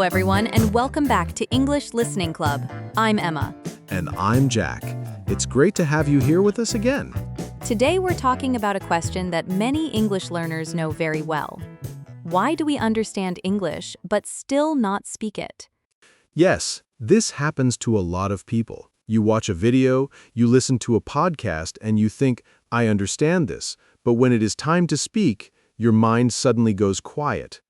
everyone, and welcome back to English Listening Club. I'm Emma. And I'm Jack. It's great to have you here with us again. Today we're talking about a question that many English learners know very well. Why do we understand English but still not speak it? Yes, this happens to a lot of people. You watch a video, you listen to a podcast, and you think, I understand this, but when it is time to speak, your mind suddenly goes quiet.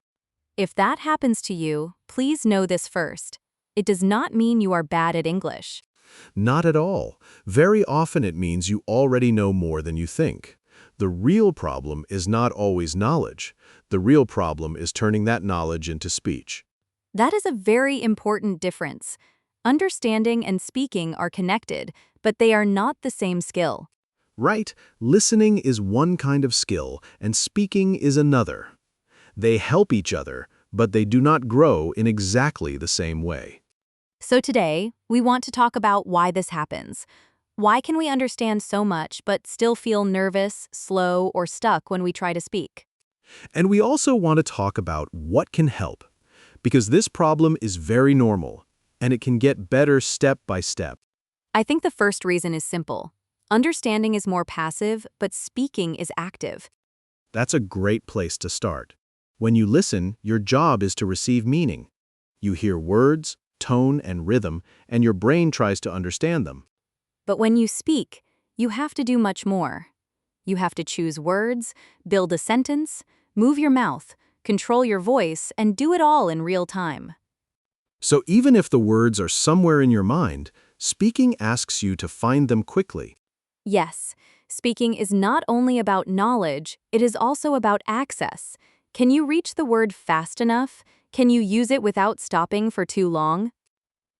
If that happens to you, please know this first. It does not mean you are bad at English. Not at all. Very often it means you already know more than you think. The real problem is not always knowledge. The real problem is turning that knowledge into speech. That is a very important difference. Understanding and speaking are connected, but they are not the same skill. Right, listening is one kind of skill, and speaking is another. They help each other, but they do not grow in exactly the same way. So today, we want to talk about why this happens. Why can we understand so much but still feel nervous, slow, or stuck when we try to speak? And we also want to talk about what can help, because this problem is very normal, and it can get better step by step. I think the first reason is simple. Understanding is more passive, but speaking is active. That's a great place to start. When you listen, your job is to receive meaning. You hear words, tone, and rhythm, and your brain tries to understand them. But when you speak, you have to do much more. You have to choose words, build a sentence, move your mouth, control your voice, and do it all in real time. So even if the words are somewhere in your mind, speaking asks you to find them quickly. Yes, speaking is not only about knowledge, it is also about access. Can you reach the word fast enough? Can you use it without stopping for too long?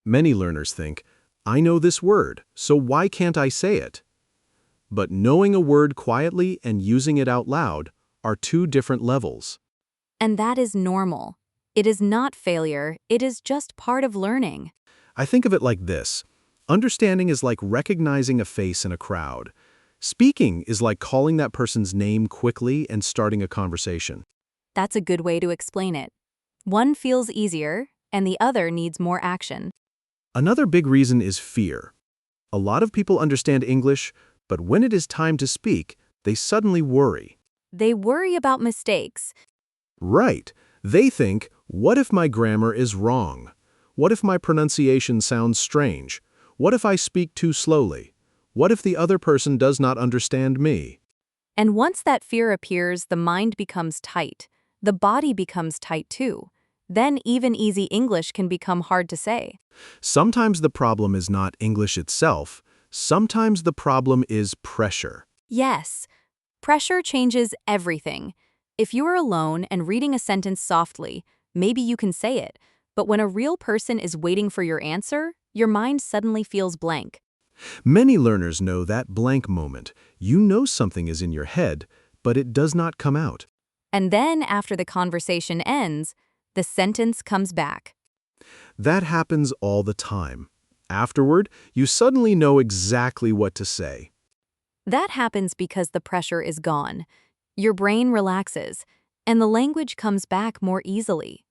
Many learners think, I know this word, so why can't I say it? But knowing a word quietly and using it out loud are two different levels. And that is normal. It is not failure, it is just part of learning. I think of it like this. Understanding is like recognizing a face in a crowd. Speaking is like calling that person's name quickly and starting a conversation. That's a good way to explain it. One feels easier, and the other needs more action. Another big reason is fear. A lot of people understand English, but when it is time to speak, they suddenly worry. They worry about mistakes. Right. They think, what if my grammar is wrong? What if my pronunciation sounds strange? What if I speak too slowly? What if the other person does not understand me? And once that fear appears, the mind becomes tight. The body becomes tight too. Then even easy English can become hard to say. Sometimes the problem is not English itself. Sometimes the problem is pressure. Yes, pressure changes everything. If you are alone and reading a sentence softly, maybe you can say it. But when a real person is waiting for your answer, your mind suddenly feels blank. Many learners know that blank moment. You know something is in your head, but it does not come out. And then after the conversation ends, the sentence comes back. That happens all the time. Afterward, you suddenly know exactly what to say. That happens because the pressure is gone. Your brain relaxes, and the language comes back more easily.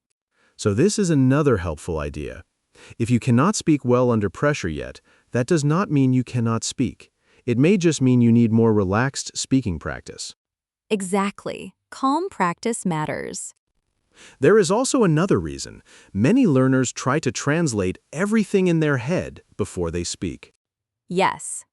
So this is another helpful idea. If you cannot speak well under pressure yet, that does not mean you cannot speak. It may just mean you need more relaxed speaking practice. Exactly. Calm practice matters. There is also another reason. Many learners try to translate everything in their head before they speak. Yes.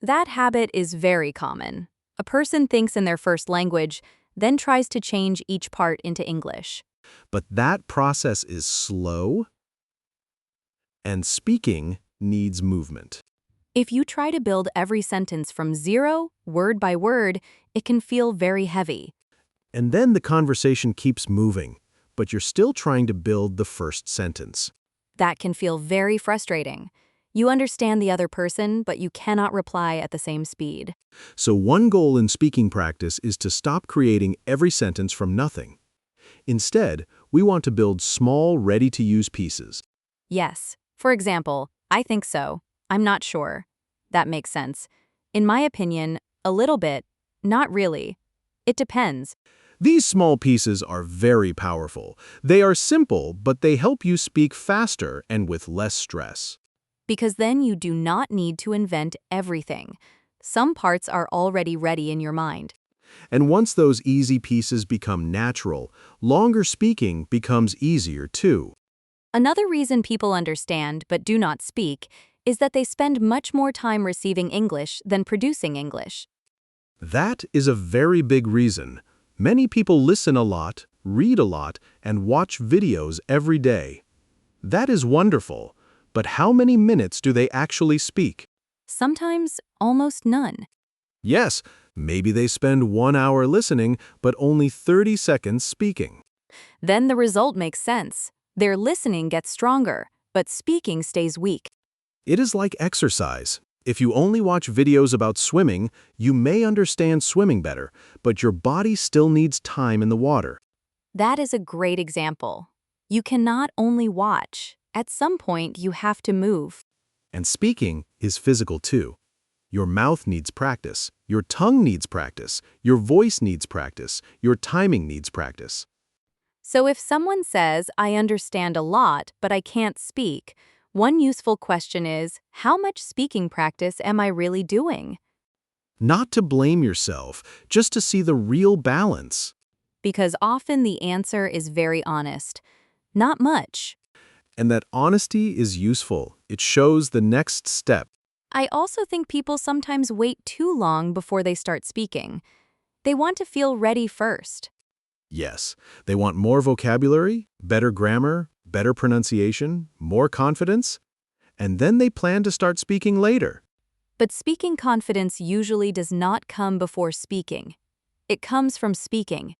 That habit is very common. A person thinks in their first language, then tries to change each part into English. But that process is slow, and speaking needs movement. If you try to build every sentence from zero, word by word, it can feel very heavy. And then the conversation keeps moving, but you're still trying to build the first sentence. That can feel very frustrating. You understand the other person, but you cannot reply at the same speed. So one goal in speaking practice is to stop creating every sentence from nothing. Instead, we want to build small, ready-to-use pieces. Yes. For example, I think so. I'm not sure. That makes sense. In my opinion, a little bit. Not really. It depends. These small pieces are very powerful. They are simple, but they help you speak faster and with less stress. Because then you do not need to invent everything. Some parts are already ready in your mind. And once those easy pieces become natural, longer speaking becomes easier too. Another reason people understand but do not speak is that they spend much more time receiving English than producing English. That is a very big reason. Many people listen a lot, read a lot, and watch videos every day. That is wonderful, but how many minutes do they actually speak? Sometimes almost none. Yes, maybe they spend 1 hour listening, but only 30 seconds speaking. Then the result makes sense. Their listening gets stronger, but speaking stays weak. It is like exercise. If you only watch videos about swimming, you may understand swimming better, but your body still needs time in the water. That is a great example. You cannot only watch. At some point, you have to move. And speaking is physical too. Your mouth needs practice, your tongue needs practice, your voice needs practice, your timing needs practice. So if someone says, I understand a lot, but I can't speak, one useful question is, how much speaking practice am I really doing? Not to blame yourself, just to see the real balance. Because often the answer is very honest. Not much. And that honesty is useful. It shows the next step. I also think people sometimes wait too long before they start speaking. They want to feel ready first. Yes, they want more vocabulary, better grammar, better pronunciation, more confidence, and then they plan to start speaking later. But speaking confidence usually does not come before speaking. It comes from speaking.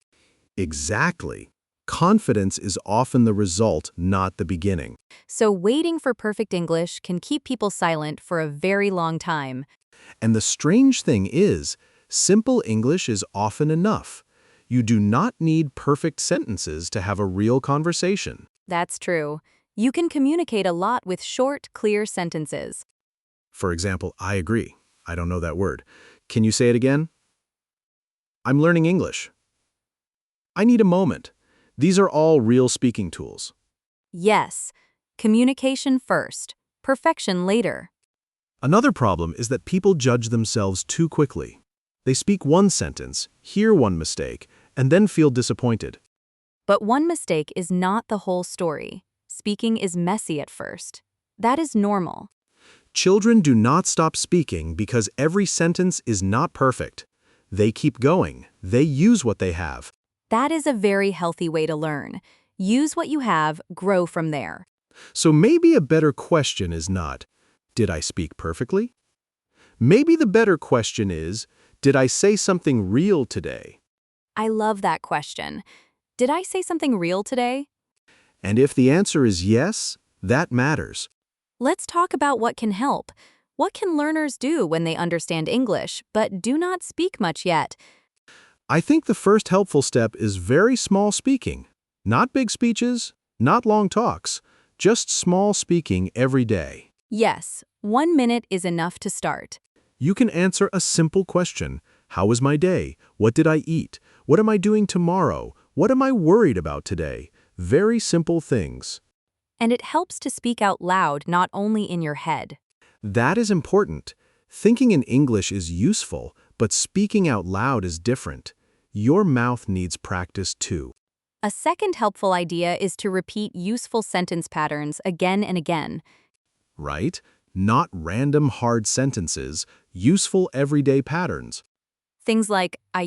Exactly. Confidence is often the result, not the beginning. So waiting for perfect English can keep people silent for a very long time. And the strange thing is, simple English is often enough. You do not need perfect sentences to have a real conversation. That's true. You can communicate a lot with short, clear sentences. For example, I agree. I don't know that word. Can you say it again? I'm learning English. I need a moment. These are all real speaking tools. Yes, communication first, perfection later. Another problem is that people judge themselves too quickly. They speak one sentence, hear one mistake, and then feel disappointed. But one mistake is not the whole story. Speaking is messy at first. That is normal. Children do not stop speaking because every sentence is not perfect. They keep going. They use what they have. That is a very healthy way to learn. Use what you have, grow from there. So maybe a better question is not, did I speak perfectly? Maybe the better question is, did I say something real today? I love that question. Did I say something real today? And if the answer is yes, that matters. Let's talk about what can help. What can learners do when they understand English but do not speak much yet? I think the first helpful step is very small speaking. Not big speeches, not long talks, just small speaking every day. Yes, 1 minute is enough to start. You can answer a simple question. How was my day? What did I eat? What am I doing tomorrow? What am I worried about today? Very simple things. And it helps to speak out loud, not only in your head. That is important. Thinking in English is useful, but speaking out loud is different. Your mouth needs practice too. A second helpful idea is to repeat useful sentence patterns again and again. Right? Not random hard sentences, useful everyday patterns. Things like, I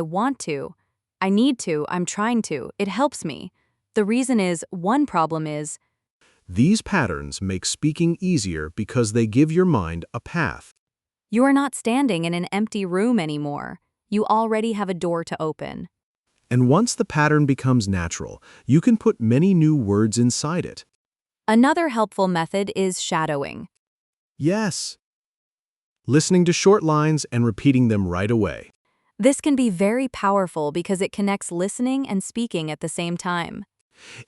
want to, I need to, I'm trying to, it helps me. The reason is, one problem is, These patterns make speaking easier because they give your mind a path. you are not standing in an empty room anymore. You already have a door to open. And once the pattern becomes natural, you can put many new words inside it. Another helpful method is shadowing. Yes. Listening to short lines and repeating them right away. This can be very powerful because it connects listening and speaking at the same time.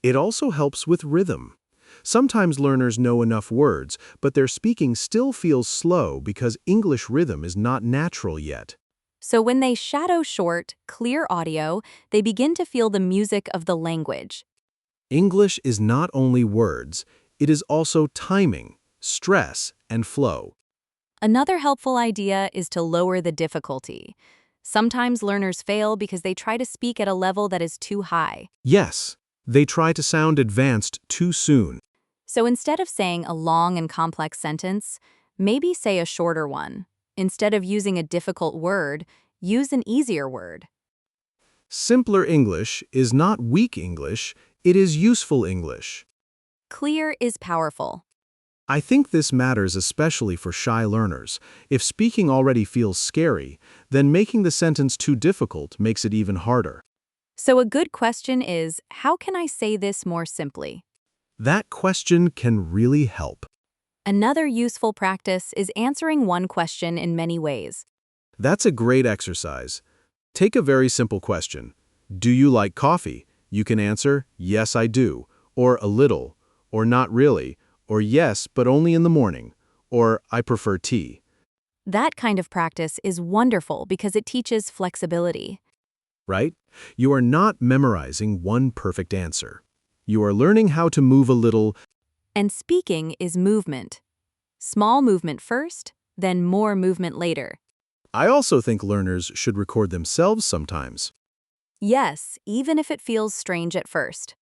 It also helps with rhythm. Sometimes learners know enough words, but their speaking still feels slow because English rhythm is not natural yet. So when they shadow short, clear audio, they begin to feel the music of the language. English is not only words, it is also timing, stress, and flow. Another helpful idea is to lower the difficulty. Sometimes learners fail because they try to speak at a level that is too high. Yes, they try to sound advanced too soon. So instead of saying a long and complex sentence, maybe say a shorter one. Instead of using a difficult word, use an easier word. Simpler English is not weak English, it is useful English. Clear is powerful. I think this matters especially for shy learners. If speaking already feels scary, then making the sentence too difficult makes it even harder. So a good question is, how can I say this more simply? That question can really help. Another useful practice is answering one question in many ways. That's a great exercise. Take a very simple question. Do you like coffee? You can answer, yes, I do, or a little, or not really, or yes, but only in the morning, or I prefer tea. That kind of practice is wonderful because it teaches flexibility. Right? You are not memorizing one perfect answer. You are learning how to move a little. And speaking is movement. Small movement first, then more movement later. I also think learners should record themselves sometimes. Yes, even if it feels strange at first.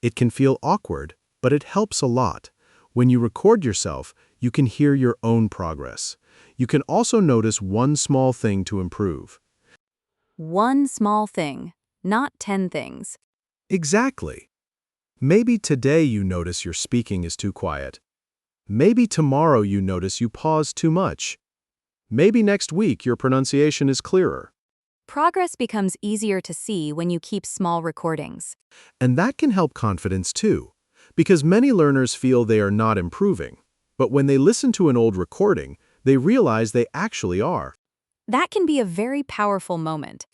It can feel awkward, but it helps a lot. When you record yourself, you can hear your own progress. You can also notice one small thing to improve. One small thing, not 10 things. Exactly. Maybe today you notice your speaking is too quiet. Maybe tomorrow you notice you pause too much. Maybe next week your pronunciation is clearer. Progress becomes easier to see when you keep small recordings. And that can help confidence too, because many learners feel they are not improving. But when they listen to an old recording, they realize they actually are. That can be a very powerful moment.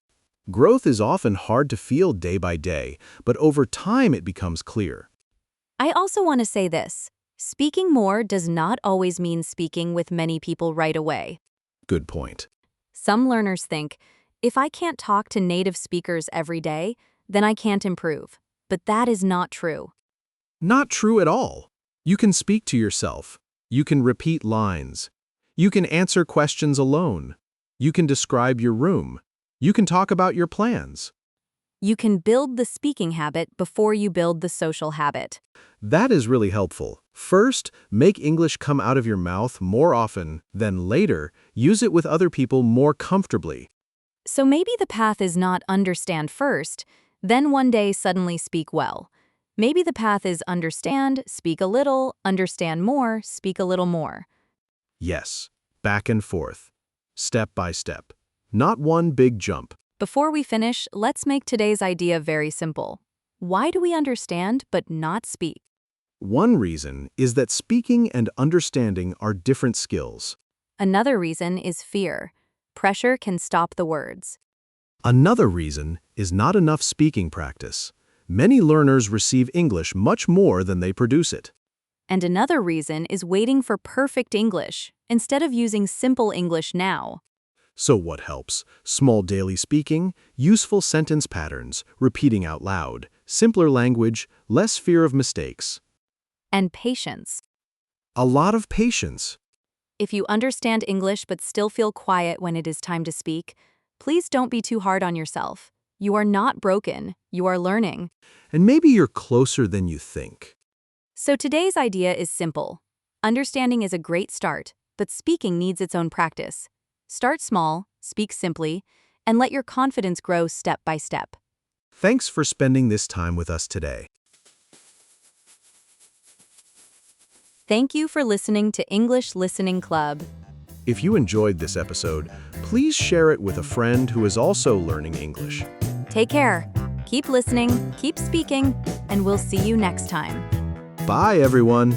Growth is often hard to feel day by day, but over time it becomes clear. I also want to say this. Speaking more does not always mean speaking with many people right away. Good point. Some learners think, if I can't talk to native speakers every day, then I can't improve. But that is not true. Not true at all. You can speak to yourself. You can repeat lines. You can answer questions alone. You can describe your room. You can talk about your plans. You can build the speaking habit before you build the social habit. That is really helpful. First, make English come out of your mouth more often, then later, use it with other people more comfortably. So maybe the path is not understand first, then one day suddenly speak well. Maybe the path is understand, speak a little, understand more, speak a little more. Yes, back and forth, step by step. Not one big jump. Before we finish, let's make today's idea very simple. Why do we understand but not speak? One reason is that speaking and understanding are different skills. Another reason is fear. Pressure can stop the words. Another reason is not enough speaking practice. Many learners receive English much more than they produce it. And another reason is waiting for perfect English instead of using simple English now. So what helps? Small daily speaking, useful sentence patterns, repeating out loud, simpler language, less fear of mistakes. And patience. A lot of patience. If you understand English but still feel quiet when it is time to speak, please don't be too hard on yourself. You are not broken, you are learning. And maybe you're closer than you think. So today's idea is simple. Understanding is a great start, but speaking needs its own practice. Start small, speak simply, and let your confidence grow step by step. Thanks for spending this time with us today. Thank you for listening to English Listening Club. If you enjoyed this episode, please share it with a friend who is also learning English. Take care, keep listening, keep speaking, and we'll see you next time. Bye, everyone.